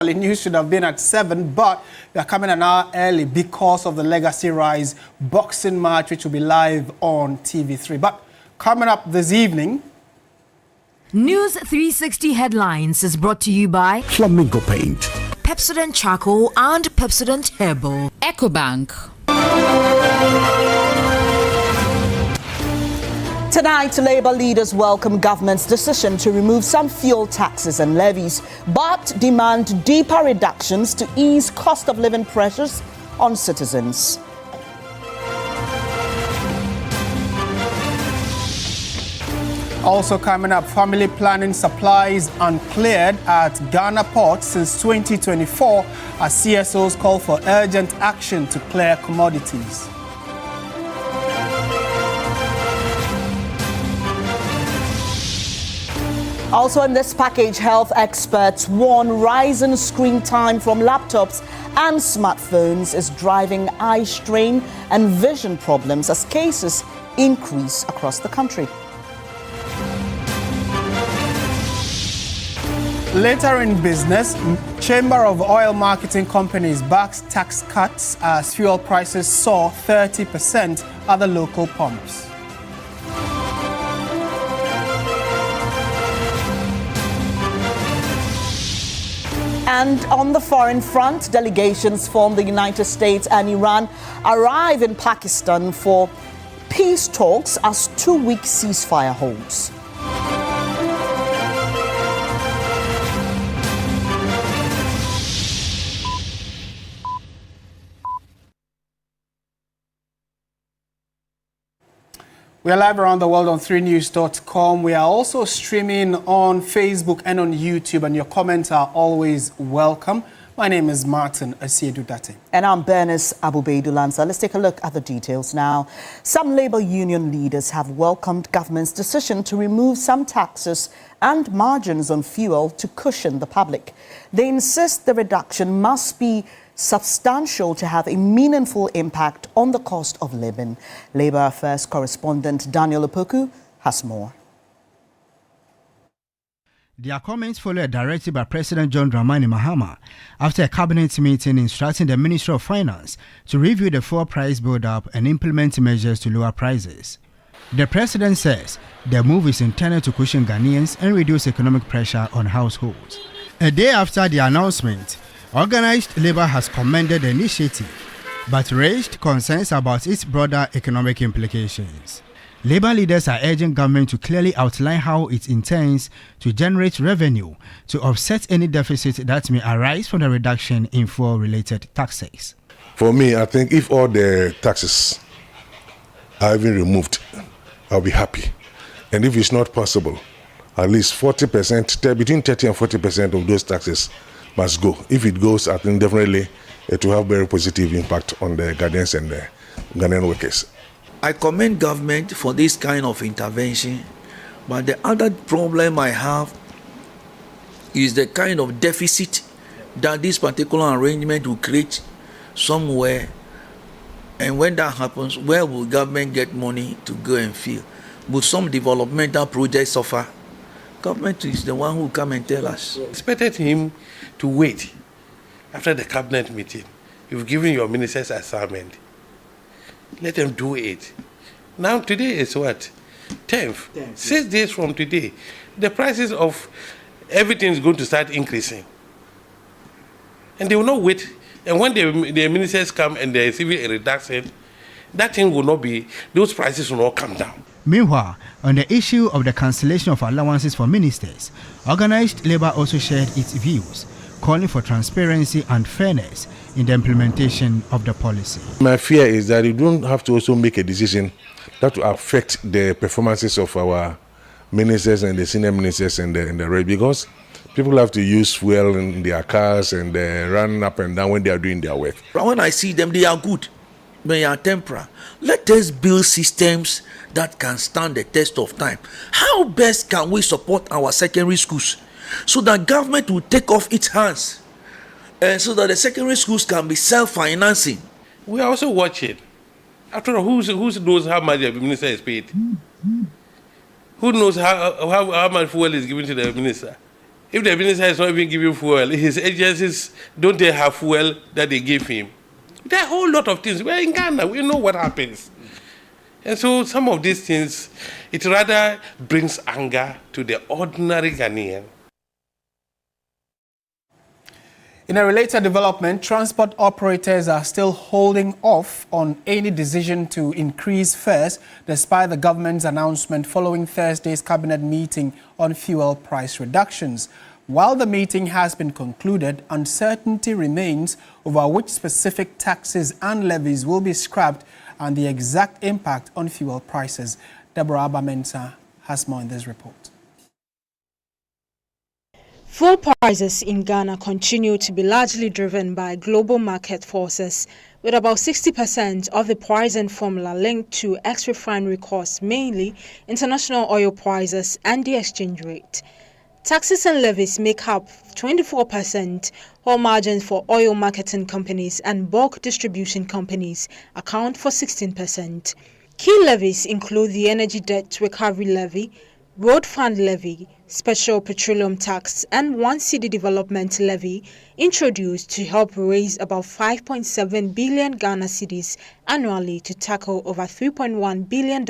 News should have been at 7, but we are coming an hour early because of the Legacy Rise boxing match, which will be live on TV3. But coming up this evening, News360 Headlines is brought to you by Flamingo Paint, Pepsodent Charcoal and Pepsodent Herbal, EcoBank. Tonight, Labour leaders welcome government's decision to remove some fuel taxes and levies, but demand deeper reductions to ease cost of living pressures on citizens. also coming up, family planning supplies uncleared at Ghana ports since 2024 as CSOs call for urgent action to clear commodities. Also in this package, health experts warn rising screen time from laptops and smartphones is driving eye strain and vision problems as cases increase across the country. Later in business, Chamber of Oil Marketing Companies backs tax cuts as fuel prices soar 30% at the local pumps. And on the foreign front, delegations from the United States and Iran arrive in Pakistan for peace talks as 2-week ceasefire holds. We are live around the world on 3news.com. We are also streaming on Facebook and on YouTube, and your comments are always welcome. My name is Martin Asiedudate. And I'm Bernice Abubeidulansa. Let's take a look at the details now. Some labor union leaders have welcomed government's decision to remove some taxes and margins on fuel to cushion the public. They insist the reduction must be substantial to have a meaningful impact on the cost of living. Labour Affairs correspondent Daniel Opoku has more. Their comments follow a directive by President John Dramani Mahama after a cabinet meeting instructing the Ministry of Finance to review the fuel price build-up and implement measures to lower prices. The president says the move is intended to cushion Ghanaians and reduce economic pressure on households. A day after the announcement, Organized Labour has commended the initiative, but raised concerns about its broader economic implications. Labour leaders are urging government to clearly outline how it intends to generate revenue to offset any deficit that may arise from the reduction in fuel-related taxes. For me, I think if all the taxes are even removed, I'll be happy. And if it's not possible, at least 40%, between 30 and 40% of those taxes must go. If it goes, I think definitely it will have very positive impact on the Ghanaians and the Ghanaian workers. I commend government for this kind of intervention, but the other problem I have is the kind of deficit that this particular arrangement will create somewhere. And when that happens, where will government get money to go and fill? Will some developmental projects suffer? Government is the one who come and tell us. Expected him to wait after the cabinet meeting. You've given your ministers assignment. Let them do it. Now today is what? 10th. 6 days from today. The prices of everything is going to start increasing. And they will not wait. And when the ministers come and there is even a reduction, that thing will not be, those prices will not come down. Meanwhile, on the issue of the cancellation of allowances for ministers, Organized Labour also shared its views, calling for transparency and fairness in the implementation of the policy. My fear is that you don't have to also make a decision that will affect the performances of our ministers and the senior ministers and the rest, because people have to use fuel in their cars and run up and down when they are doing their work. When I see them, they are good. They are temporary. Let us build systems that can stand the test of time. How best can we support our secondary schools so that government will take off its hands and so that the secondary schools can be self-financing? We are also watching. After all, who knows how much the minister is paid? Who knows how much fuel is given to the minister? If the minister is not even giving fuel, his agencies, don't they have fuel that they give him? There are a whole lot of things. We're in Ghana. We know what happens. And so some of these things, it rather brings anger to the ordinary Ghanaian. In a related development, transport operators are still holding off on any decision to increase fares despite the government's announcement following Thursday's cabinet meeting on fuel price reductions. While the meeting has been concluded, uncertainty remains over which specific taxes and levies will be scrapped and the exact impact on fuel prices. Deborah Abamensa has more in this report. Fuel prices in Ghana continue to be largely driven by global market forces, with about 60% of the pricing formula linked to ex-refinery costs, mainly international oil prices and the exchange rate. Taxes and levies make up 24%, while margins for oil marketing companies and bulk distribution companies account for 16%. Key levies include the Energy Debt Recovery Levy, Road Fund Levy, Special Petroleum Tax, and One City Development Levy, introduced to help raise about 5.7 billion Ghana cedis annually to tackle over $3.1 billion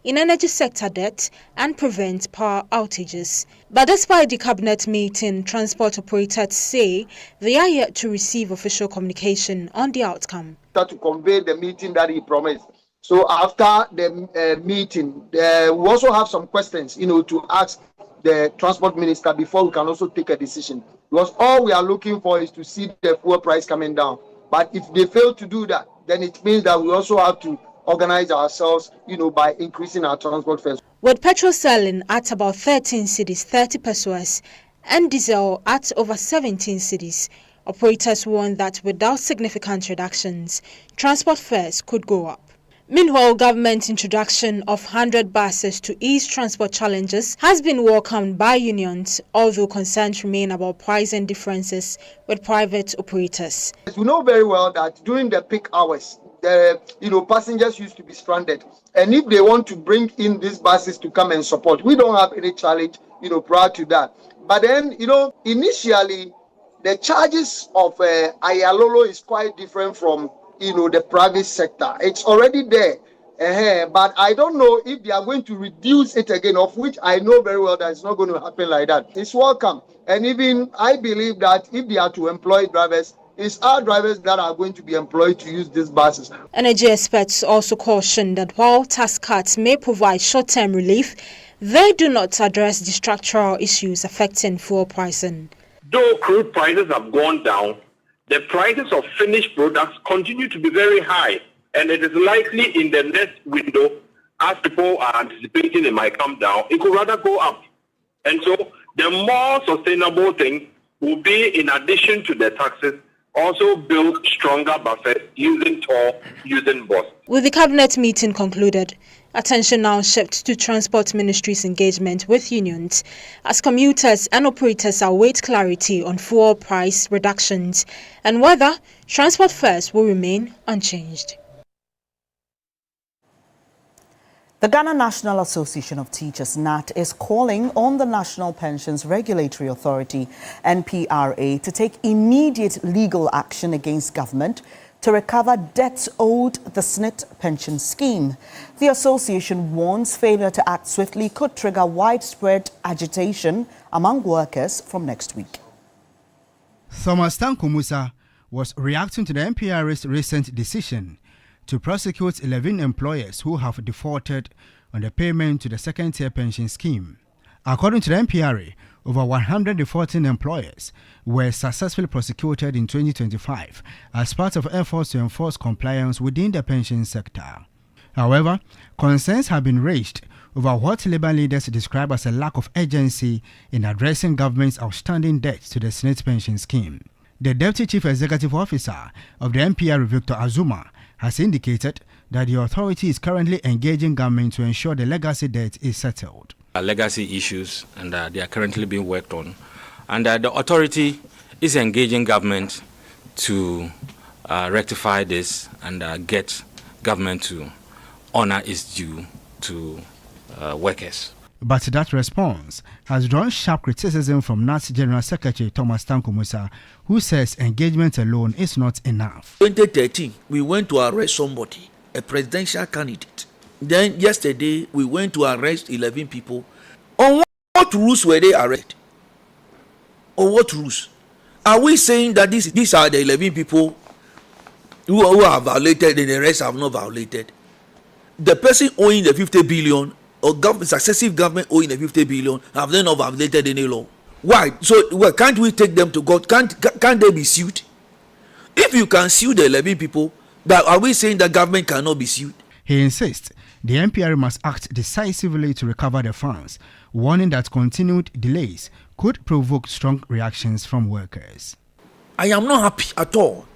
in energy sector debt and prevent power outages. But despite the cabinet meeting, transport operators say they are yet to receive official communication on the outcome. To convey the meeting that he promised. So after the meeting, we also have some questions, to ask the transport minister before we can also take a decision. Because all we are looking for is to see the fuel price coming down. But if they fail to do that, then it means that we also have to organize ourselves, by increasing our transport fares. With petrol selling at about 13 cedis 30 pesos and diesel at over 17 cedis, operators warn that without significant reductions, transport fares could go up. Meanwhile, government introduction of 100 buses to ease transport challenges has been welcomed by unions, although concerns remain about pricing differences with private operators. We know very well that during the peak hours, passengers used to be stranded. And if they want to bring in these buses to come and support, we don't have any challenge, prior to that. But then, initially, the charges of Ayalolo is quite different from the private sector. It's already there. But I don't know if they are going to reduce it again, of which I know very well that it's not going to happen like that. It's welcome. And even I believe that if they are to employ drivers, it's our drivers that are going to be employed to use these buses. Energy experts also caution that while tax cuts may provide short-term relief, they do not address the structural issues affecting fuel pricing. Though crude prices have gone down, the prices of finished products continue to be very high, and it is likely in the next window, as people are anticipating it might come down, it could rather go up. And so the more sustainable thing will be, in addition to the taxes, also build stronger buffers using toll, using bus. With the cabinet meeting concluded, attention now shifts to Transport Ministry's engagement with unions as commuters and operators await clarity on fuel price reductions and whether transport fares will remain unchanged. The Ghana National Association of Teachers, NAT, is calling on the National Pensions Regulatory Authority, NPRA, to take immediate legal action against government to recover debts owed the SNIT pension scheme. The association warns failure to act swiftly could trigger widespread agitation among workers from next week. Thomas Tanko Musa was reacting to the NPRA's recent decision to prosecute 11 employers who have defaulted on the payment to the second-tier pension scheme. According to the NPRA, over 114 employers were successfully prosecuted in 2025 as part of efforts to enforce compliance within the pension sector. However, concerns have been raised over what labor leaders describe as a lack of urgency in addressing government's outstanding debts to the SNIT pension scheme. The Deputy Chief Executive Officer of the NPRA, Victor Azuma, has indicated that the authority is currently engaging government to ensure the legacy debt is settled. Legacy issues, and they are currently being worked on. And the authority is engaging government to rectify this and get government to honor its due to workers. But that response has drawn sharp criticism from NAS General Secretary Thomas Tanko Musa, who says engagement alone is not enough. 2013, we went to arrest somebody, a presidential candidate. Then yesterday, we went to arrest 11 people. On what rules were they arrested? On what rules? Are we saying that these are the 11 people who have violated and the rest have not violated? The person owing the 50 billion or successive government owing the 50 billion have they not violated any law? Why? So can't we take them to court? Can't they be sued? If you can sue the 11 people, that are we saying that government cannot be sued? He insists the MPR must act decisively to recover the funds, warning that continued delays could provoke strong reactions from workers. I am not happy at all.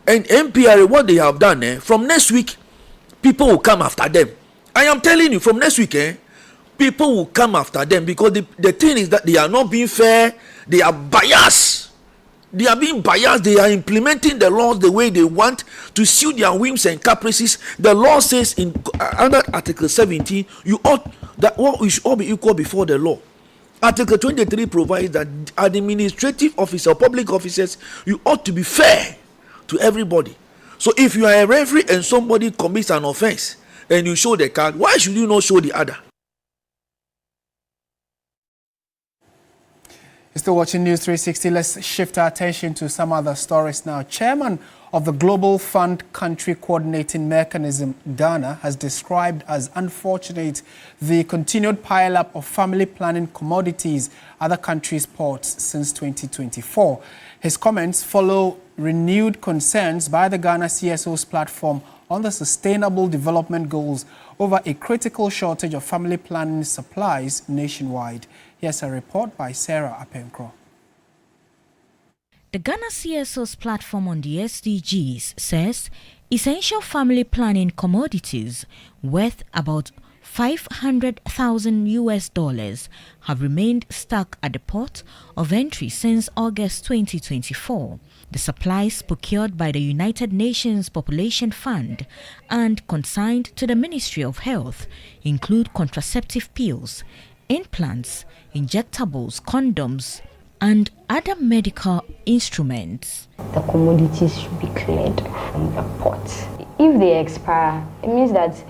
And MPR, what they have done, from next week, people will come after them. I am telling you, from next week, people will come after them because the thing is that they are not being fair. They are biased. They are being biased. They are implementing the laws the way they want to suit their whims and caprices. The law says in under Article 17, we should all be equal before the law. Article 23 provides that administrative officers, public officers, you ought to be fair to everybody. So if you are a referee and somebody commits an offense and you show the card, why should you not show the other? You're still watching News 360. Let's shift our attention to some other stories now. Chairman of the Global Fund Country Coordinating Mechanism, Ghana, has described as unfortunate the continued pile-up of family planning commodities at the country's ports since 2024. His comments follow renewed concerns by the Ghana CSO's platform on the Sustainable Development Goals over a critical shortage of family planning supplies nationwide. Here's a report by Sarah Apenkro. The Ghana CSO's platform on the SDGs says essential family planning commodities worth about $500,000 have remained stuck at the port of entry since August 2024. The supplies procured by the United Nations Population Fund and consigned to the Ministry of Health include contraceptive pills, implants, injectables, condoms, and other medical instruments. The commodities should be cleared from the port. If they expire, it means that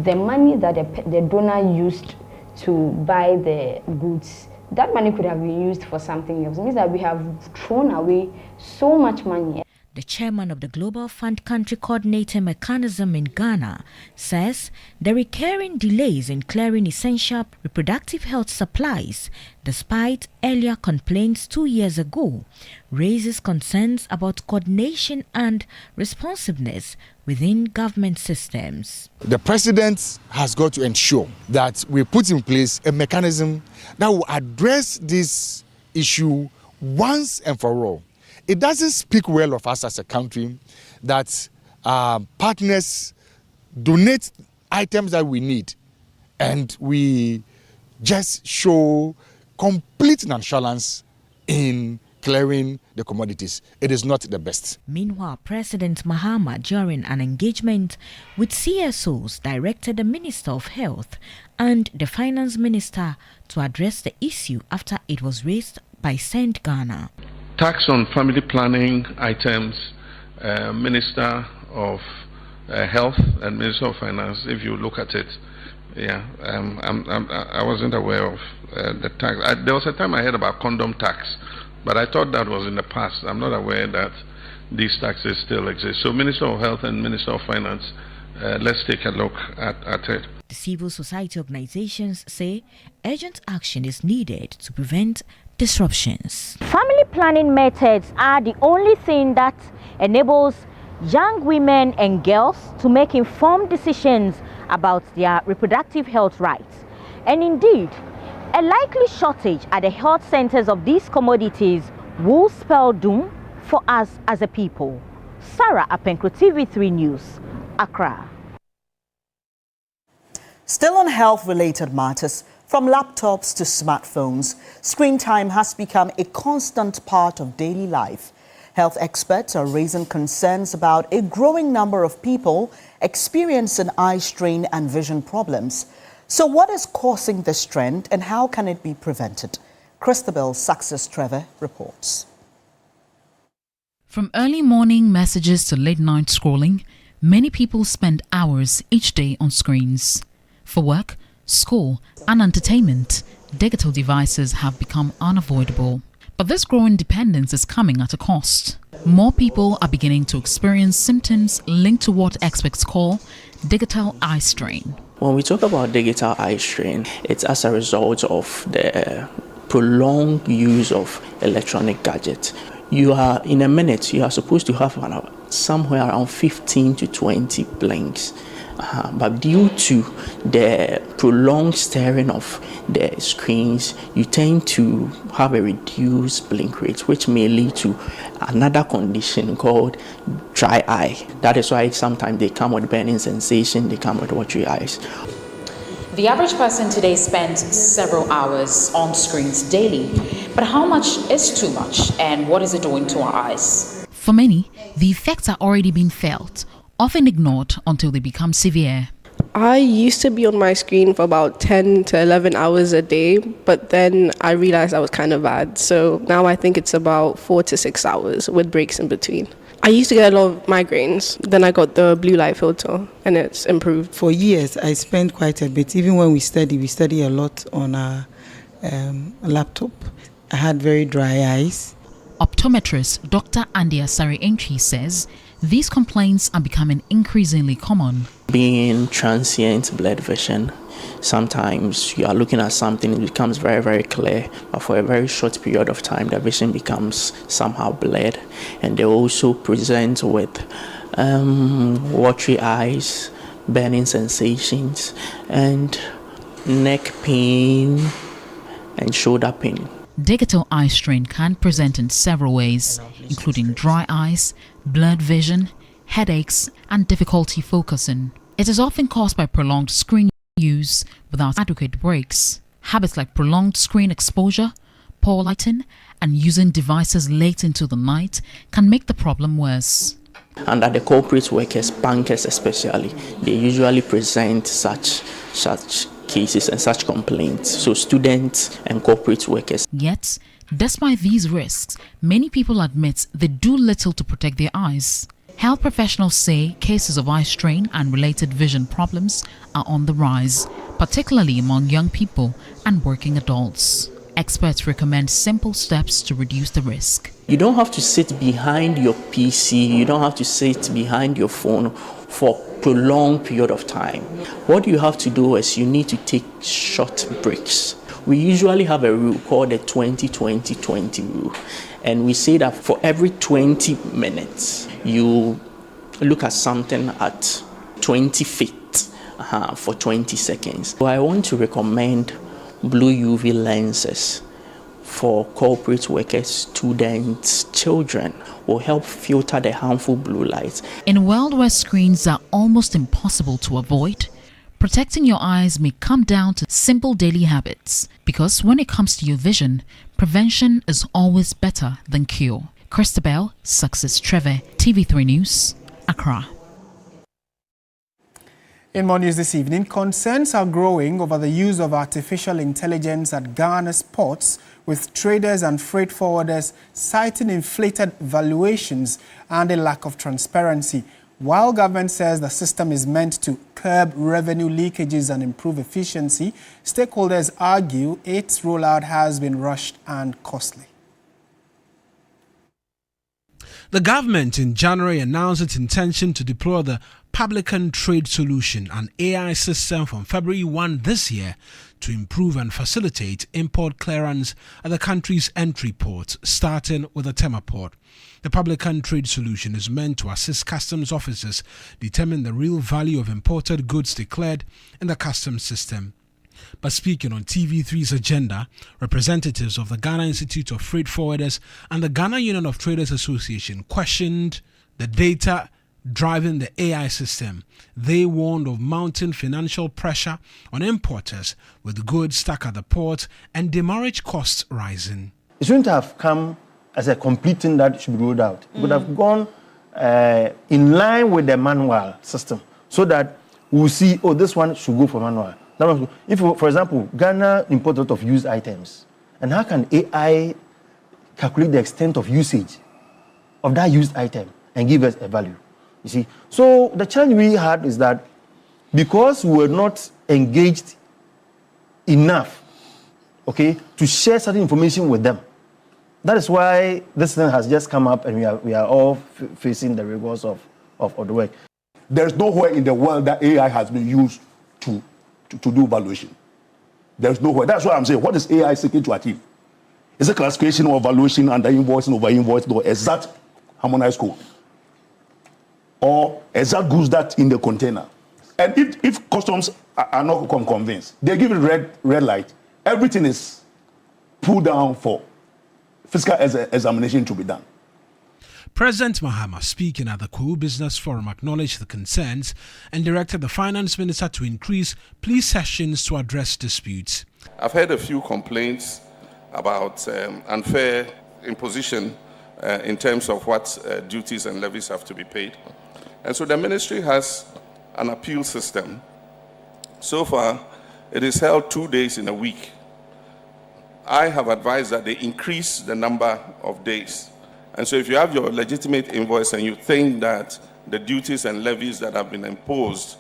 the money that the donor used to buy the goods, that money could have been used for something else. It means that we have thrown away so much money. The chairman of the Global Fund Country Coordinating Mechanism in Ghana says the recurring delays in clearing essential reproductive health supplies, despite earlier complaints 2 years ago, raises concerns about coordination and responsiveness within government systems. The president has got to ensure that we put in place a mechanism that will address this issue once and for all. It doesn't speak well of us as a country that partners donate items that we need and we just show complete nonchalance in clearing the commodities. It is not the best. Meanwhile, President Mahama, during an engagement with CSOs, directed the Minister of Health and the Finance Minister to address the issue after it was raised by Send Ghana. Tax on family planning items, Minister of Health and Minister of Finance, if you look at it, I wasn't aware of the tax. There was a time I heard about condom tax, but I thought that was in the past. I'm not aware that these taxes still exist. So Minister of Health and Minister of Finance, let's take a look at it. The civil society organizations say urgent action is needed to prevent disruptions. Family planning methods are the only thing that enables young women and girls to make informed decisions about their reproductive health rights. And indeed, a likely shortage at the health centers of these commodities will spell doom for us as a people. Sarah Apenkro, TV3 News, Accra. Still on health-related matters, from laptops to smartphones, screen time has become a constant part of daily life. Health experts are raising concerns about a growing number of people experiencing eye strain and vision problems. So what is causing this trend and how can it be prevented? Christabel Success-Trevor reports. From early morning messages to late night scrolling, many people spend hours each day on screens. For work, school, and entertainment, digital devices have become unavoidable. But this growing dependence is coming at a cost. More people are beginning to experience symptoms linked to what experts call digital eye strain. When we talk about digital eye strain, it's as a result of the prolonged use of electronic gadgets. You are, in a minute, you are supposed to have somewhere around 15 to 20 blinks. But due to the prolonged staring of the screens, you tend to have a reduced blink rate, which may lead to another condition called dry eye. That is why sometimes they come with burning sensation, they come with watery eyes. The average person today spends several hours on screens daily. But how much is too much, and what is it doing to our eyes? For many, the effects are already being felt, often ignored until they become severe. I used to be on my screen for about 10 to 11 hours a day, but then I realized I was kind of bad. So now I think it's about 4 to 6 hours with breaks in between. I used to get a lot of migraines. Then I got the blue light filter and it's improved. For years, I spent quite a bit. Even when we study a lot on our laptop. I had very dry eyes. Optometrist Dr. Andia Sari-Entry says these complaints are becoming increasingly common. Being transient blurred vision, sometimes you are looking at something, it becomes very, very clear, but for a very short period of time, the vision becomes somehow blurred. And they also present with watery eyes, burning sensations, and neck pain and shoulder pain. Digital eye strain can present in several ways, including dry eyes, blurred vision, headaches, and difficulty focusing. It is often caused by prolonged screen use without adequate breaks. Habits like prolonged screen exposure, poor lighting, and using devices late into the night can make the problem worse. Under the corporate workers, bankers especially, they usually present such cases and such complaints. So students and corporate workers. Yet, despite these risks, many people admit they do little to protect their eyes. Health professionals say cases of eye strain and related vision problems are on the rise, particularly among young people and working adults. Experts recommend simple steps to reduce the risk. You don't have to sit behind your PC, you don't have to sit behind your phone for a prolonged period of time. What you have to do is you need to take short breaks. We usually have a rule called the 20-20-20 rule. And we say that for every 20 minutes, you look at something at 20 feet for 20 seconds. So I want to recommend blue UV lenses for corporate workers, students, children, will help filter the harmful blue light. In a world where screens are almost impossible to avoid, protecting your eyes may come down to simple daily habits, because when it comes to your vision, prevention is always better than cure. Christabel Success-Trevor, TV3 News, Accra. In more news this evening, concerns are growing over the use of artificial intelligence at Ghana's ports, with traders and freight forwarders citing inflated valuations and a lack of transparency. While government says the system is meant to curb revenue leakages and improve efficiency, stakeholders argue its rollout has been rushed and costly. The government in January announced its intention to deploy the Publican Trade Solution, an AI system from February 1 this year, to improve and facilitate import clearance at the country's entry ports, starting with the Tema port. The Publican Trade Solution is meant to assist customs officers determine the real value of imported goods declared in the customs system. But speaking on TV3's agenda, representatives of the Ghana Institute of Freight Forwarders and the Ghana Union of Traders Association questioned the data driving the AI system. They warned of mounting financial pressure on importers with goods stuck at the port and demurrage costs rising. It shouldn't have come as a complete thing that should be rolled out. It would have gone in line with the manual system so that we'll see, oh, this one should go for manual. If, for example, Ghana imports a lot of used items, and how can AI calculate the extent of usage of that used item and give us a value? You see, so the challenge we had is that because we were not engaged enough, okay, to share certain information with them. That is why this thing has just come up, and we are all facing the rigors of the work. There's nowhere in the world that AI has been used to do valuation. There's nowhere. That's what I'm saying. What is AI seeking to achieve? Is it classification or valuation under invoicing, over invoicing, or exact harmonized code? Or exact goods that in the container? And if customs are not convinced, they give it red light, everything is pulled down for fiscal examination to be done. President Mahama, speaking at the Kwu Business Forum, acknowledged the concerns and directed the finance minister to increase police sessions to address disputes. I've heard a few complaints about unfair imposition in terms of what duties and levies have to be paid. And so the ministry has an appeal system. So far, it is held 2 days in a week. I have advised that they increase the number of days. And so if you have your legitimate invoice and you think that the duties and levies that have been imposed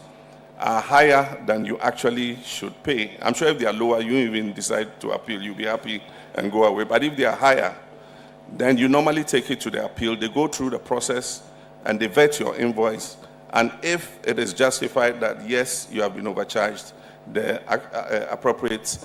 are higher than you actually should pay, I'm sure if they are lower, you even decide to appeal, you'll be happy and go away. But if they are higher, then you normally take it to the appeal. They go through the process and they vet your invoice. And if it is justified that, yes, you have been overcharged, the appropriate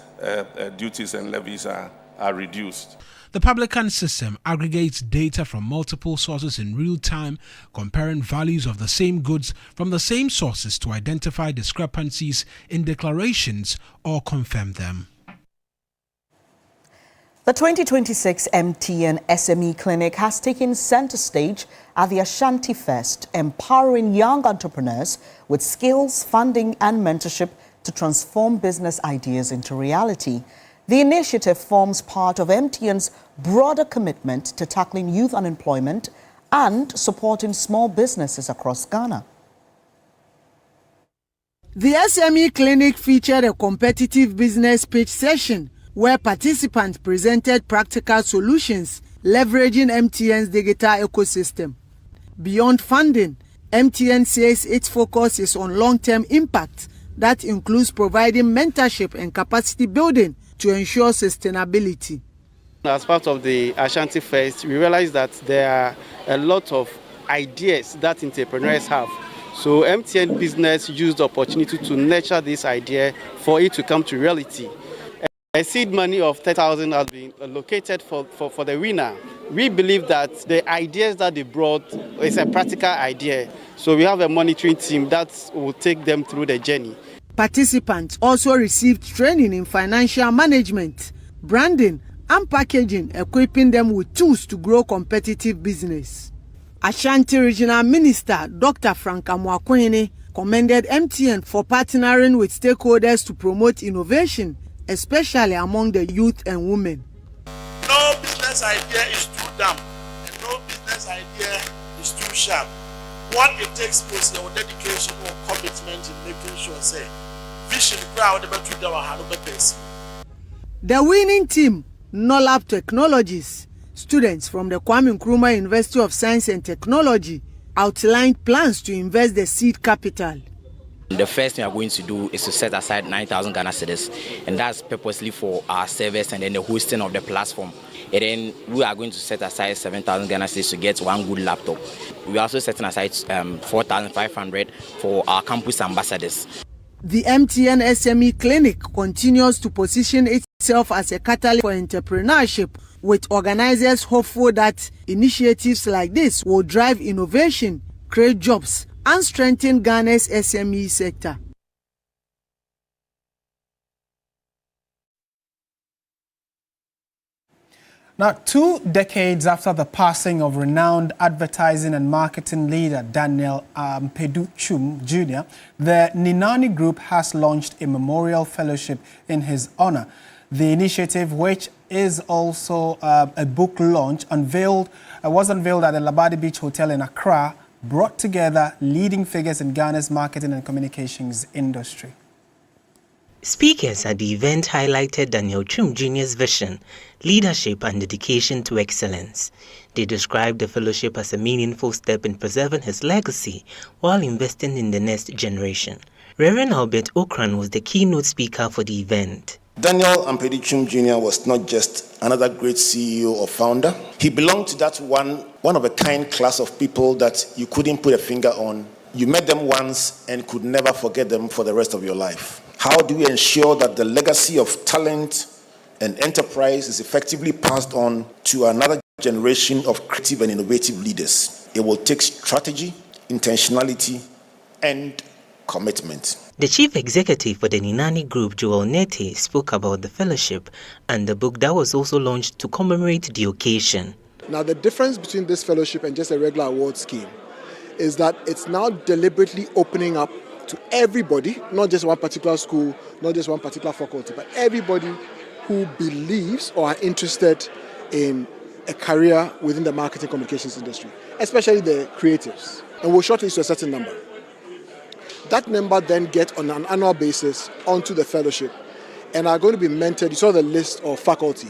duties and levies are reduced. The publican system aggregates data from multiple sources in real time, comparing values of the same goods from the same sources to identify discrepancies in declarations or confirm them. The 2026 MTN SME Clinic has taken center stage at the Ashanti Fest, empowering young entrepreneurs with skills, funding and mentorship to transform business ideas into reality. The initiative forms part of MTN's broader commitment to tackling youth unemployment and supporting small businesses across Ghana. The SME Clinic featured a competitive business pitch session where participants presented practical solutions leveraging MTN's digital ecosystem. Beyond funding, MTN says its focus is on long-term impact that includes providing mentorship and capacity building to ensure sustainability. As part of the Ashanti Fest, we realized that there are a lot of ideas that entrepreneurs have. So MTN Business used the opportunity to nurture this idea for it to come to reality. A seed money of 10,000 has been allocated for the winner. We believe that the ideas that they brought is a practical idea. So we have a monitoring team that will take them through the journey. Participants also received training in financial management, branding, and packaging, equipping them with tools to grow competitive business. Ashanti Regional Minister Dr. Frank Amwakwene commended MTN for partnering with stakeholders to promote innovation, especially among the youth and women. No business idea is too dumb, and no business idea is too sharp. What it takes is your dedication or commitment in making sure, say, vision crowd about to our pace. The winning team, NOLAB Technologies, students from the Kwame Nkrumah University of Science and Technology, outlined plans to invest the seed capital. The first thing we are going to do is to set aside 9,000 Ghana cedis, and that's purposely for our servers and then the hosting of the platform. And then we are going to set aside 7,000 Ghana cedis to get one good laptop. We are also setting aside 4,500 for our campus ambassadors. The MTN SME Clinic continues to position itself as a catalyst for entrepreneurship, with organizers hopeful that initiatives like this will drive innovation, create jobs, and strengthen Ghana's SME sector. Now, 2 decades after the passing of renowned advertising and marketing leader Daniel Mpedu Chum Jr., the Ninani Group has launched a memorial fellowship in his honor. The initiative, which is also a book launch, was unveiled at the Labadi Beach Hotel in Accra, brought together leading figures in Ghana's marketing and communications industry. Speakers at the event highlighted Daniel Chum Jr.'s vision, leadership and dedication to excellence. They described the fellowship as a meaningful step in preserving his legacy while investing in the next generation. Reverend Albert Okran was the keynote speaker for the event. Daniel Ampedi Chum Jr. was not just another great CEO or founder. He belonged to that one of a kind class of people that you couldn't put a finger on. You met them once and could never forget them for the rest of your life. How do we ensure that the legacy of talent and enterprise is effectively passed on to another generation of creative and innovative leaders? It will take strategy, intentionality, and commitment. The chief executive for the Ninani Group, Joel Nete, spoke about the fellowship and the book that was also launched to commemorate the occasion. Now, the difference between this fellowship and just a regular award scheme is that it's now deliberately opening up to everybody, not just one particular school, not just one particular faculty, but everybody who believes or are interested in a career within the marketing communications industry, especially the creatives. And we'll shortlist to a certain number. That number then get on an annual basis onto the fellowship and are going to be mentored. You saw the list of faculty,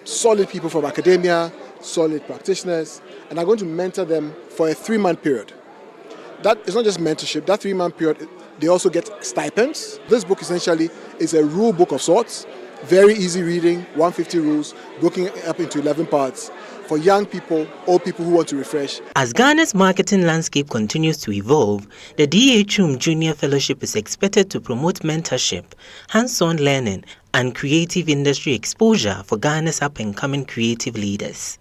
solid people from academia, solid practitioners, and are going to mentor them for a 3-month period. That is not just mentorship, that 3-month period, they also get stipends. This book essentially is a rule book of sorts, very easy reading, 150 rules, broken up into 11 parts for young people, old people who want to refresh. As Ghana's marketing landscape continues to evolve, the D.A. Chum Jr. Fellowship is expected to promote mentorship, hands-on learning, and creative industry exposure for Ghana's up-and-coming creative leaders.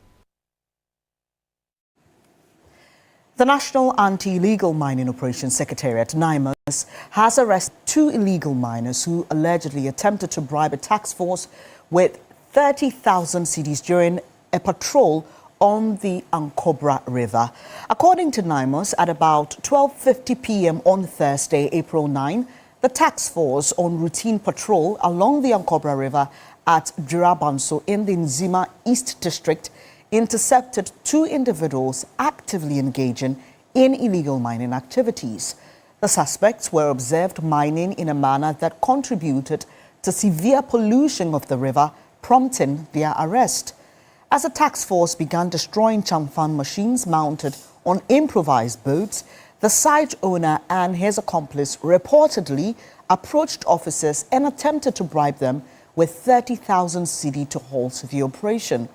The National Anti-Illegal Mining Operations Secretariat, NIMOS, has arrested 2 illegal miners who allegedly attempted to bribe a task force with 30,000 cedis during a patrol on the Ankobra River. According to NIMOS, at about 12:50 p.m. on Thursday, April 9, the task force on routine patrol along the Ankobra River at Durabanso in the Nzima East District intercepted 2 individuals actively engaging in illegal mining activities. The suspects were observed mining in a manner that contributed to severe pollution of the river, prompting their arrest. As the task force began destroying Chamfan machines mounted on improvised boats, the site owner and his accomplice reportedly approached officers and attempted to bribe them with 30,000 cedi to halt the operation.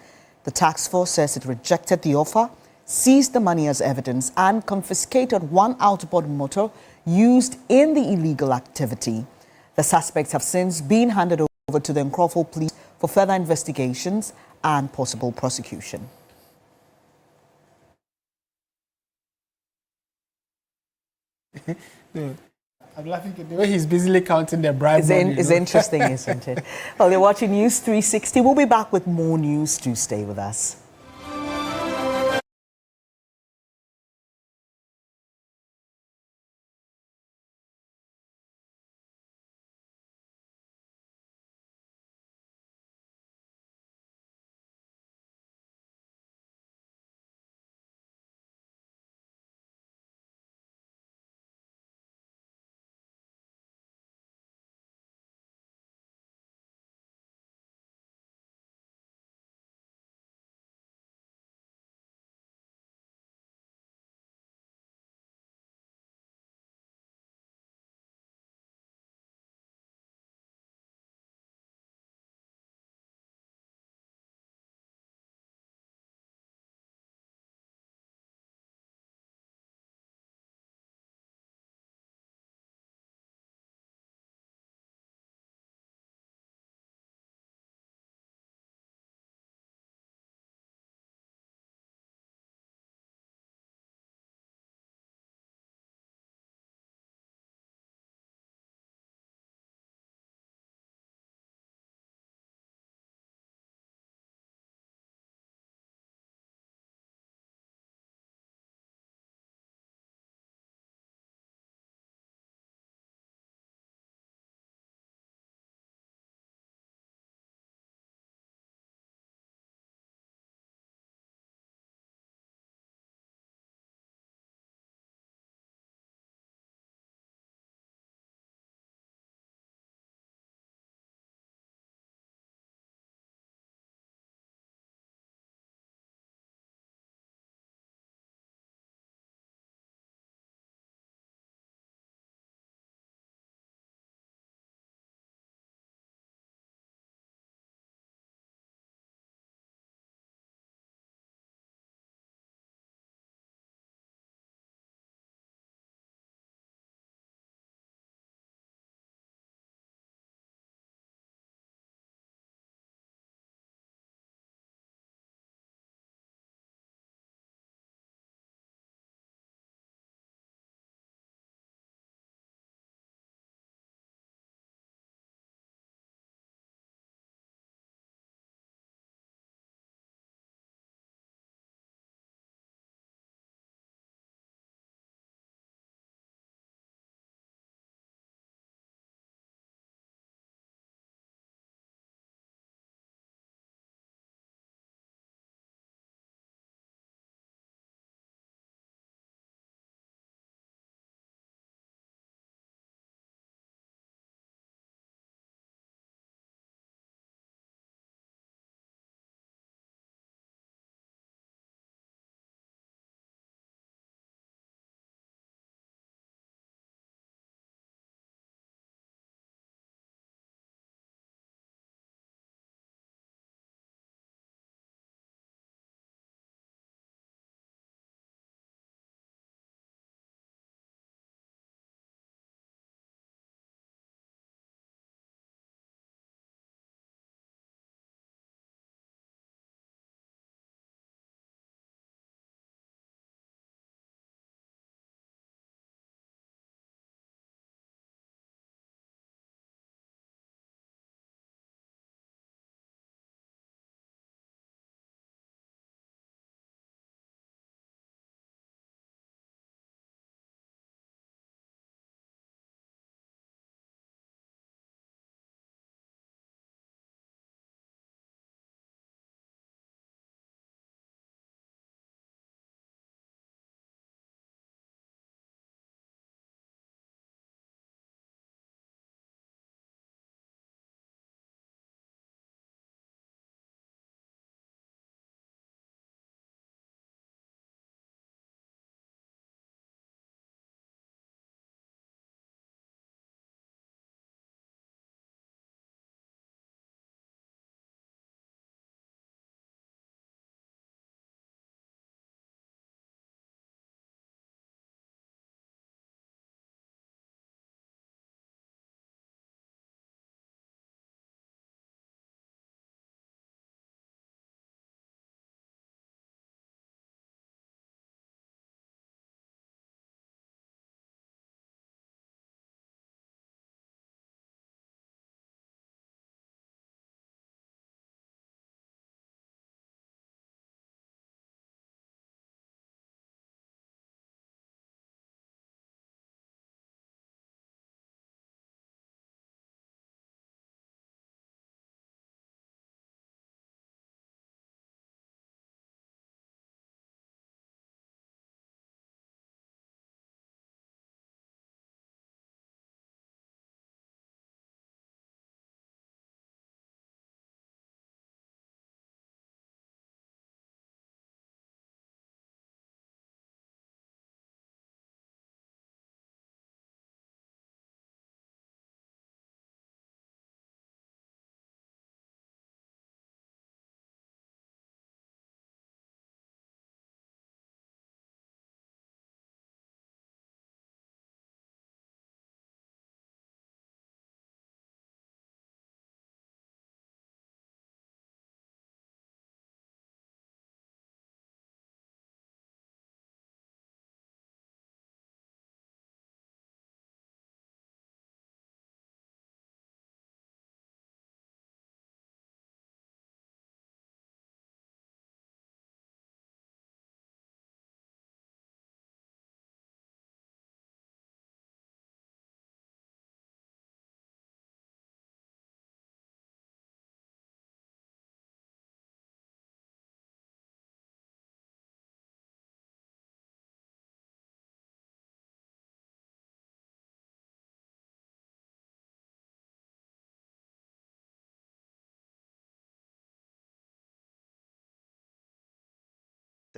The task force says it rejected the offer, seized the money as evidence, and confiscated 1 outboard motor used in the illegal activity. The suspects have since been handed over to the Nkrofo police for further investigations and possible prosecution. I'm laughing at the way he's busily counting the bribe money. It's interesting, isn't it? Well, you're watching News 360. We'll be back with more news. Do stay with us.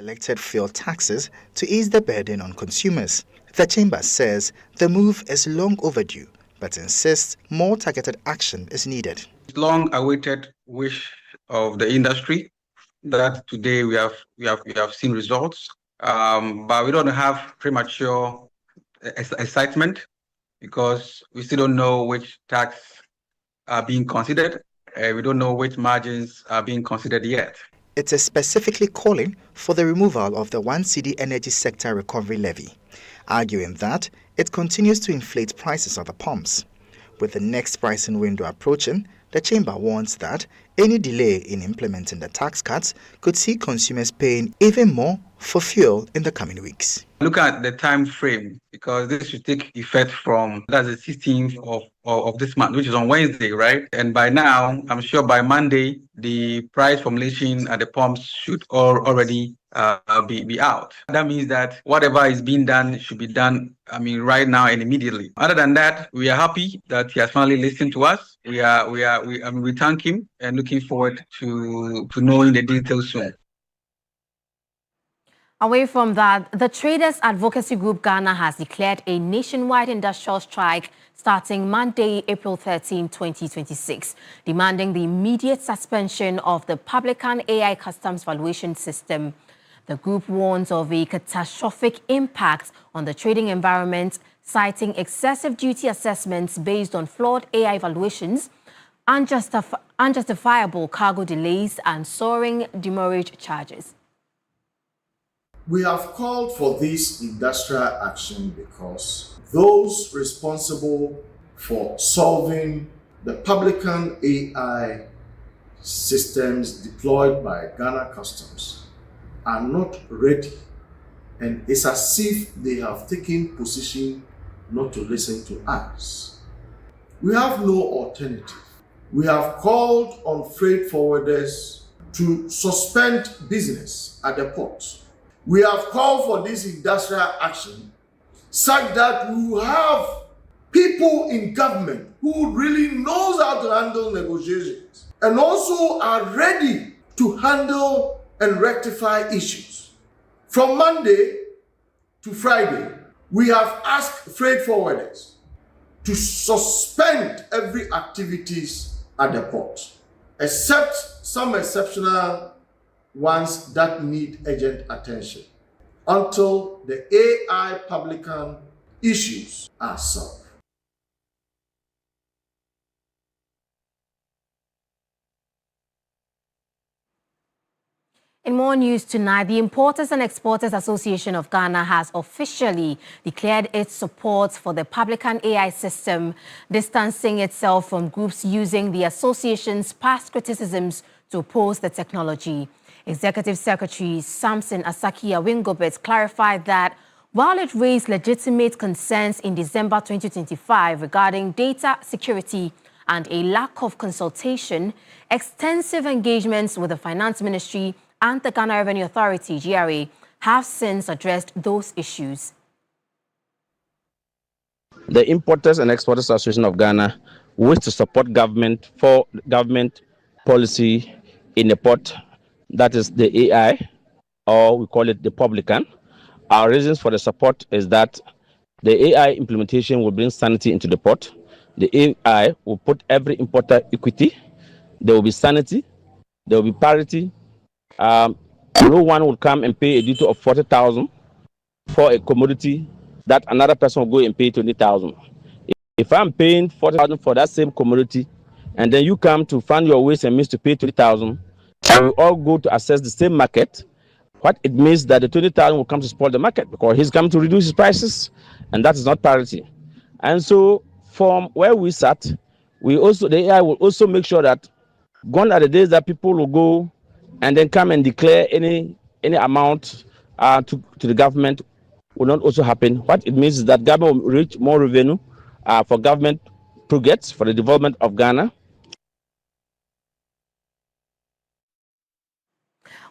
selected fuel taxes to ease the burden on consumers. The chamber says the move is long overdue, but insists more targeted action is needed. Long-awaited wish of the industry that today we have seen results, but we don't have premature excitement because we still don't know which tax are being considered. We don't know which margins are being considered yet. It is specifically calling for the removal of the 1 cedi energy sector recovery levy, arguing that it continues to inflate prices at the pumps. With the next pricing window approaching, the chamber warns that any delay in implementing the tax cuts could see consumers paying even more for fuel in the coming weeks. Look at the time frame, because this should take effect from the 16th of this month, which is on Wednesday, right? And by now, I'm sure by Monday, the price formulation at the pumps should already be out. That means that whatever is being done should be done, right now and immediately. Other than that, we are happy that he has finally listened to us. We thank him and looking forward to knowing the details soon. Away from that, the Traders Advocacy Group Ghana has declared a nationwide industrial strike starting Monday, April 13, 2026, demanding the immediate suspension of the Publican AI customs valuation system. The group warns of a catastrophic impact on the trading environment, citing excessive duty assessments based on flawed AI valuations, unjustifiable cargo delays, and soaring demurrage charges. We have called for this industrial action because those responsible for solving the Publican AI systems deployed by Ghana Customs are not ready, and it's as if they have taken position not to listen to us. We have no alternative. We have called on freight forwarders to suspend business at the ports. We have called for this industrial action such that we will have people in government who really knows how to handle negotiations and also are ready to handle and rectify issues. From Monday to Friday, we have asked freight forwarders to suspend every activities at the port, except some exceptional ones that need urgent attention, until the AI Publican issues are solved. In more news tonight, the Importers and Exporters Association of Ghana has officially declared its support for the Publican AI system, distancing itself from groups using the association's past criticisms to oppose the technology. Executive Secretary Samson Asaki-Awingobet clarified that while it raised legitimate concerns in December 2025 regarding data security and a lack of consultation, extensive engagements with the Finance Ministry and the Ghana Revenue Authority, GRA, have since addressed those issues. The Importers and Exporters Association of Ghana wish to support government for government policy in the port, that is the AI, or we call it the Publican. Our reasons for the support is that the AI implementation will bring sanity into the port. The AI will put every importer equity. There will be sanity. There will be parity. No one will come and pay a duty of 40,000 for a commodity that another person will go and pay 20,000. If I'm paying 40,000 for that same commodity, and then you come to find your ways and means to pay 20,000, and we all go to access the same market, what it means that the 20,000 will come to spoil the market because he's coming to reduce his prices, and that is not parity. And so, from where we sat, the AI will also make sure that gone are the days that people will go and then come and declare any amount to the government will not also happen. What it means is that government will reach more revenue for government projects for the development of Ghana.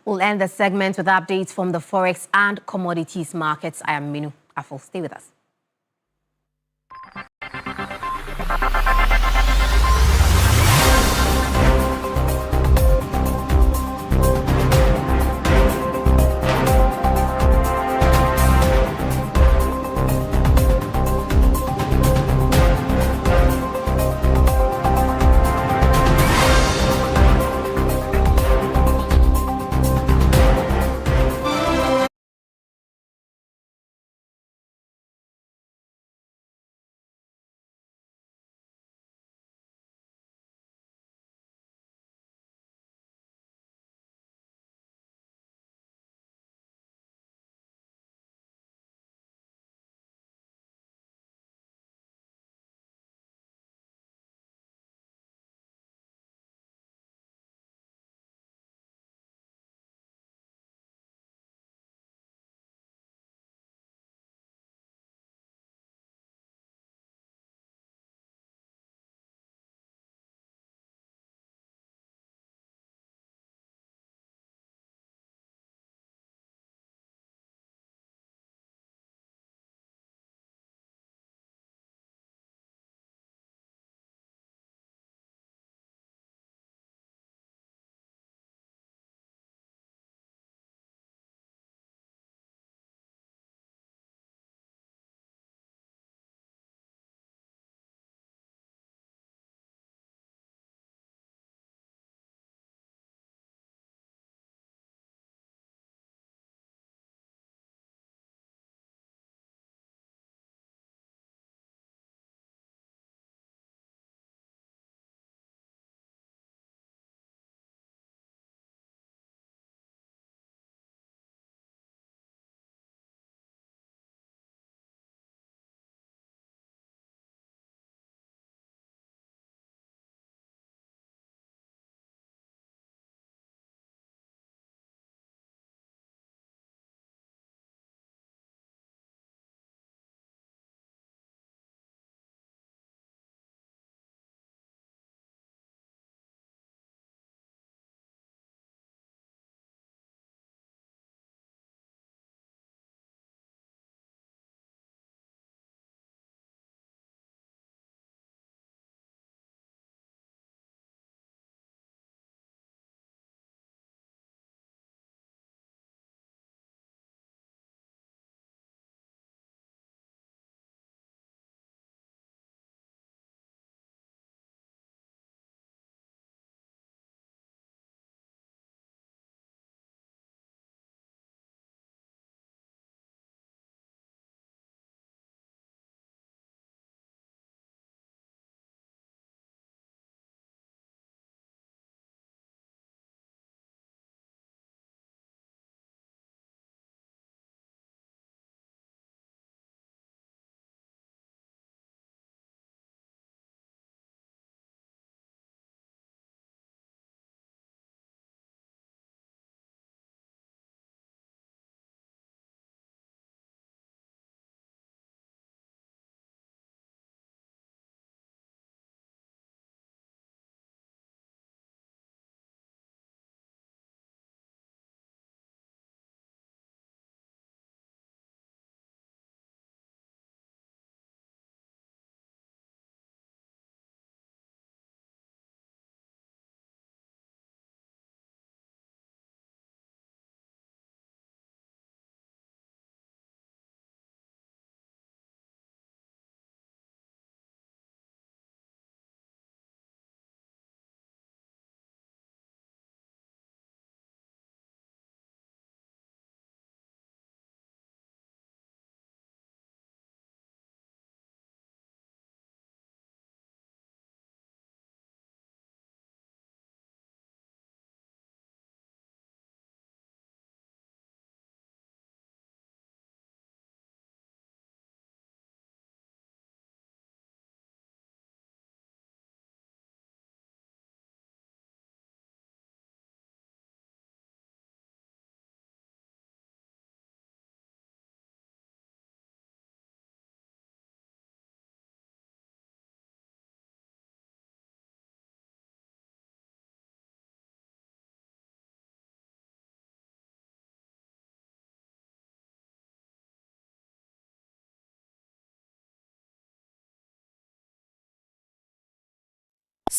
We'll end the segment with updates from the forex and commodities markets. I am Minu Afol. Stay with us.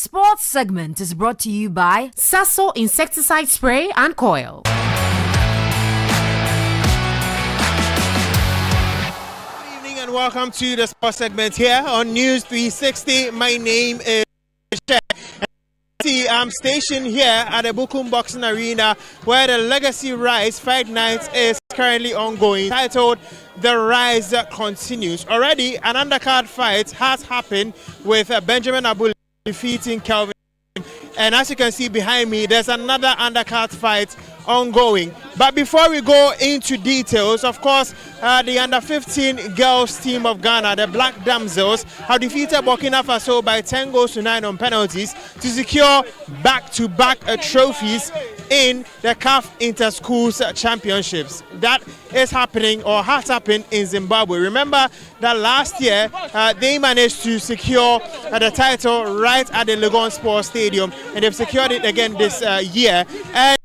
Sports segment is brought to you by Sasso Insecticide Spray and Coil. Good evening and welcome to the sports segment here on News360. My name is Shek. I'm stationed here at the Bukum Boxing Arena where the Legacy Rise Fight Night is currently ongoing, titled The Rise Continues. Already an undercard fight has happened with Benjamin Abu defeating Kelvin, and as you can see behind me, there's another undercard fight ongoing. But before we go into details, of course, the under-15 girls team of Ghana, the Black Damsels, have defeated Burkina Faso by 10 goals to 9 on penalties to secure back-to-back trophies in the CAF Inter-Schools Championships. That is happening or has happened in Zimbabwe. Remember that last year they managed to secure the title right at the Legon Sports Stadium, and they've secured it again this year. And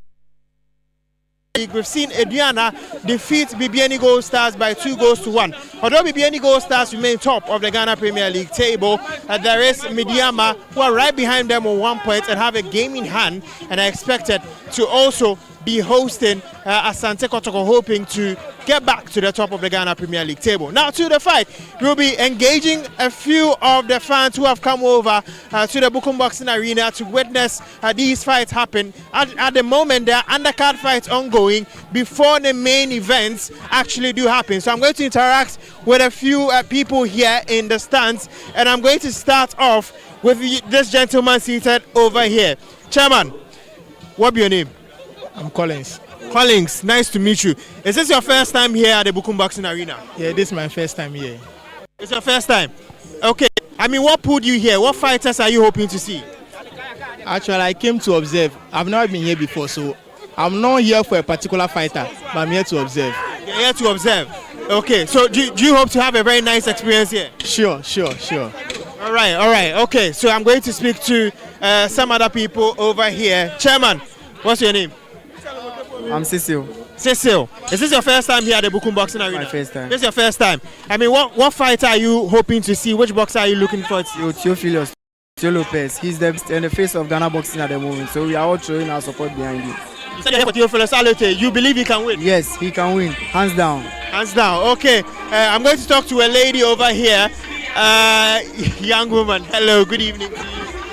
we've seen Ediana defeat BBN Gold Stars by 2 goals to 1. Although BBN Gold Stars remain top of the Ghana Premier League table, there is Midiama who are right behind them on 1 point and have a game in hand, and are expected to also be hosting Asante Kotoko, hoping to get back to the top of the Ghana Premier League table. Now to the fight, we'll be engaging a few of the fans who have come over to the Bukum Boxing Arena to witness these fights happen. At the moment, there are undercard fights ongoing before the main events actually do happen. So I'm going to interact with a few people here in the stands, and I'm going to start off with this gentleman seated over here. Chairman, what be your name? I'm Collins. Collins, nice to meet you. Is this your first time here at the Bukum Boxing Arena? Yeah, this is my first time here. It's your first time? Okay. I mean, what pulled you here? What fighters are you hoping to see? Actually, I came to observe. I've never been here before, so I'm not here for a particular fighter, but I'm here to observe. You're here to observe? Okay. So do you hope to have a very nice experience here? Sure. All right. Okay. So I'm going to speak to some other people over here. Chairman, what's your name? I'm Cecil. Cecil, is this your first time here at the Bukum Boxing Arena? My first time. This is your first time. I mean, what fighter are you hoping to see? Which boxer are you looking for? Theophilus Lopez. He's in the face of Ghana boxing at the moment, so we are all throwing our support behind him. You said you're here for Theophilus Lopez. You believe he can win? Yes, he can win. Hands down. Hands down. Okay. I'm going to talk to a lady over here. Young woman. Hello. Good evening to you.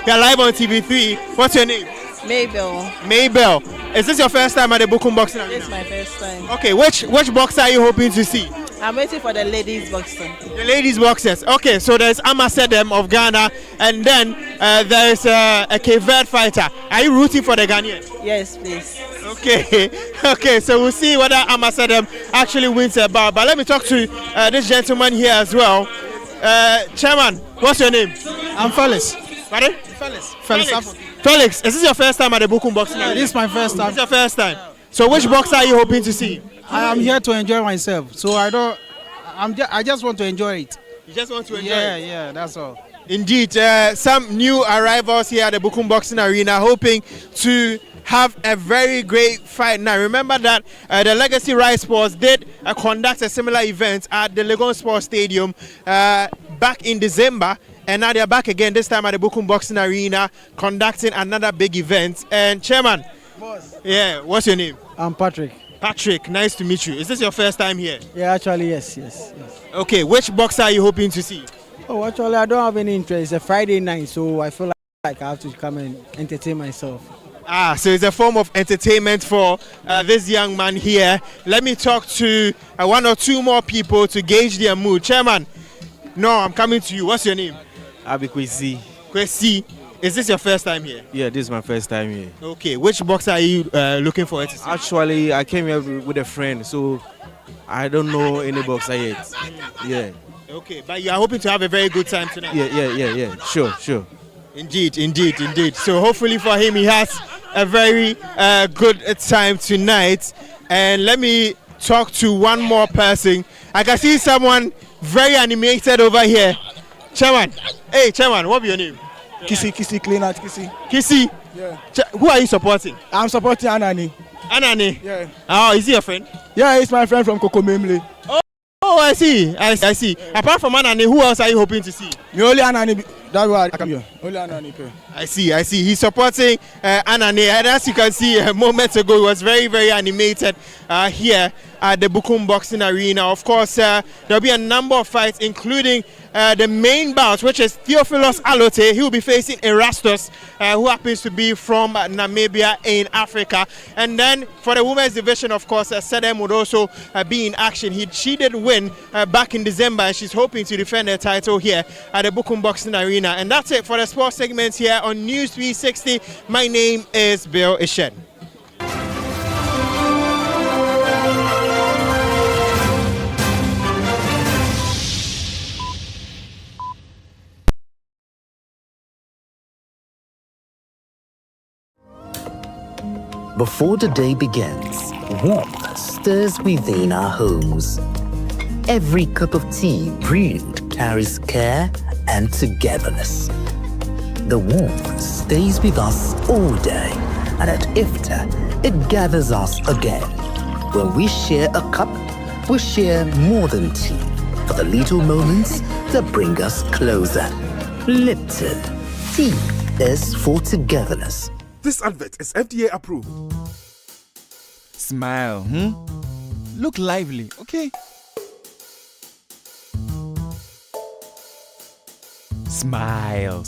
You're live on TV3. What's your name? Mabel. Is this your first time at the Bukum Boxing Arena? It's my first time. Okay, which boxer are you hoping to see? I'm waiting for the ladies boxing. The ladies boxers. Okay, so there's Amasedem of Ghana, and then there's a Cape Verde fighter. Are you rooting for the Ghanaian? Yes, please. Okay, so we'll see whether Amasedem actually wins a bout. But let me talk to this gentleman here as well. Chairman, what's your name? I'm Felix. Pardon? Felix. Is this your first time at the Bukum Boxing Arena? This is my first time. This is your first time. So which boxer are you hoping to see? I am here to enjoy myself, so I just want to enjoy it. You just want to enjoy it? Yeah, that's all. Indeed, some new arrivals here at the Bukum Boxing Arena, hoping to have a very great fight. Now, remember that the Legacy Rise Sports did conduct a similar event at the Legon Sports Stadium back in December. And now they're back again, this time at the Bukum Boxing Arena, conducting another big event. And Chairman, yeah, what's your name? I'm Patrick. Patrick, nice to meet you. Is this your first time here? Yeah, actually, yes. Okay, which boxer are you hoping to see? Oh, actually, I don't have any interest. It's a Friday night, so I feel like I have to come and entertain myself. So it's a form of entertainment for this young man here. Let me talk to one or two more people to gauge their mood. Chairman, no, I'm coming to you. What's your name? Abi Kwesi. Kwesi, is this your first time here? Yeah, this is my first time here. Okay, which boxer are you looking for? Actually, I came here with a friend, so I don't know any boxer yet. Yeah. Okay, but you are hoping to have a very good time tonight? Yeah. Sure. Indeed. So hopefully for him, he has a very good time tonight. And let me talk to one more person. I can see someone very animated over here. Chairman, hey Chairman, what be your name? Kissy, clean out Kissy. Kissy? Yeah. Who are you supporting? I'm supporting Anani. Anani? Yeah. Oh, is he your friend? Yeah, he's my friend from Kokomemle. Oh, I see. Apart from Anani, who else are you hoping to see? Me only Anani. That's why I come here. I see. He's supporting Anane. And as you can see, moments ago, he was very, very animated here at the Bukum Boxing Arena. Of course, there'll be a number of fights, including the main bout, which is Theophilus Alote. He will be facing Erastus, who happens to be from Namibia in Africa. And then for the women's division, of course, Sedem would also be in action. She did win back in December, and she's hoping to defend her title here at the Bukum Boxing Arena. And that's it for the sports segment here on News 360. My name is Bill Ishen. Before the day begins, warmth stirs within our homes. Every cup of tea brewed carries care and togetherness. The warmth stays with us all day, and at Iftar, it gathers us again. When we share a cup, we share more than tea, for the little moments that bring us closer. Lipton, tea is for togetherness. This advert is FDA approved. Smile, Look lively, okay? Smile.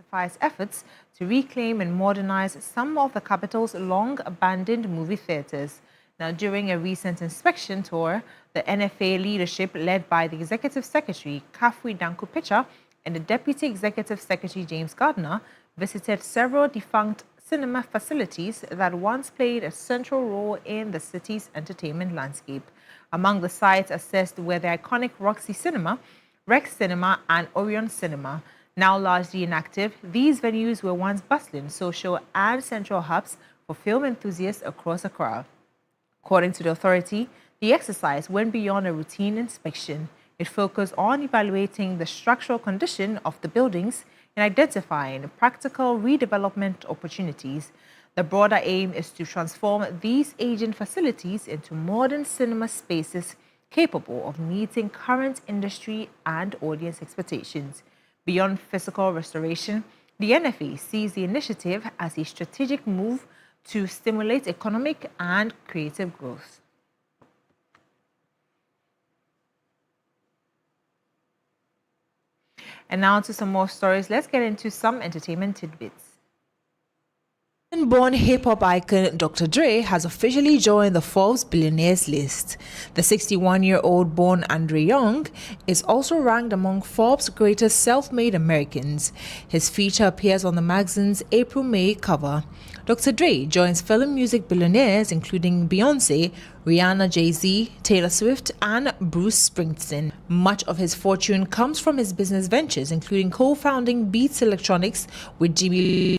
intensifies efforts to reclaim and modernize some of the capital's long-abandoned movie theatres. Now, during a recent inspection tour, the NFA leadership, led by the Executive Secretary, Kafui Danko-Picha, and the Deputy Executive Secretary, James Gardner, visited several defunct cinema facilities that once played a central role in the city's entertainment landscape. Among the sites assessed were the iconic Roxy Cinema, Rex Cinema, and Orion Cinema. Now largely inactive, these venues were once bustling social and central hubs for film enthusiasts across Accra. According to the authority, the exercise went beyond a routine inspection. It focused on evaluating the structural condition of the buildings and identifying practical redevelopment opportunities. The broader aim is to transform these aging facilities into modern cinema spaces capable of meeting current industry and audience expectations. Beyond physical restoration, the NFA sees the initiative as a strategic move to stimulate economic and creative growth. And now to some more stories. Let's get into some entertainment tidbits. Born hip-hop icon Dr. Dre has officially joined the Forbes billionaires list. The 61-year-old born Andre Young is also ranked among Forbes' greatest self-made Americans. His feature appears on the magazine's April-May cover. Dr. Dre joins fellow music billionaires including Beyoncé, Rihanna, Jay-Z, Taylor Swift, and Bruce Springsteen. Much of his fortune comes from his business ventures, including co-founding Beats Electronics with Jimmy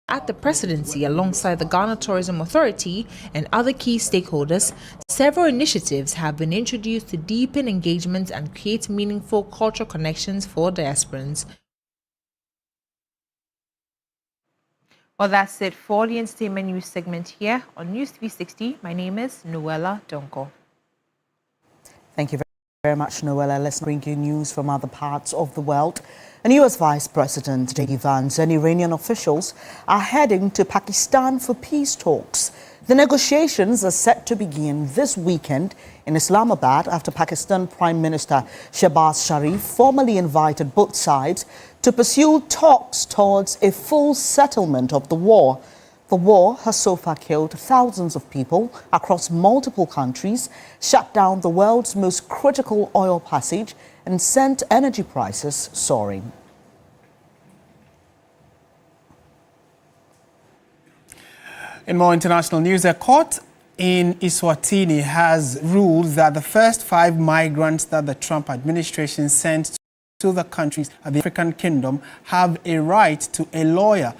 at the presidency alongside the Ghana Tourism Authority and other key stakeholders. Several initiatives have been introduced to deepen engagement and create meaningful cultural connections for diasporans. Well, that's it for the entertainment news segment here on News360. My name is Noella Donko. Thank you very much, Noella. Let's bring you news from other parts of the world. And US Vice President J.D. Vance and Iranian officials are heading to Pakistan for peace talks. The negotiations are set to begin this weekend in Islamabad after Pakistan Prime Minister Shehbaz Sharif formally invited both sides to pursue talks towards a full settlement of the war. The war has so far killed thousands of people across multiple countries, shut down the world's most critical oil passage, and sent energy prices soaring. In more international news, a court in Eswatini has ruled that the first 5 migrants that the Trump administration sent to the countries of the African Kingdom have a right to a lawyer.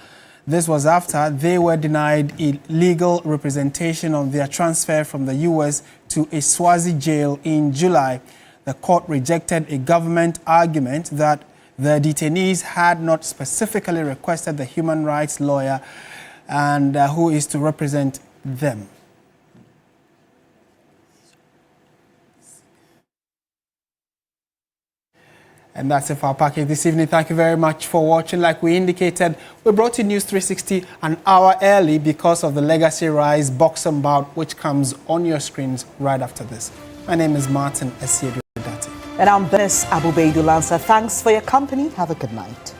This was after they were denied legal representation of their transfer from the U.S. to a Swazi jail in July. The court rejected a government argument that the detainees had not specifically requested the human rights lawyer and who is to represent them. And that's it for our package this evening. Thank you very much for watching. Like we indicated, we brought you News 360 an hour early because of the Legacy Rise boxing bout, which comes on your screens right after this. My name is Martin Esiedu. And I'm Bernice Abubeidou Lancer. Thanks for your company. Have a good night.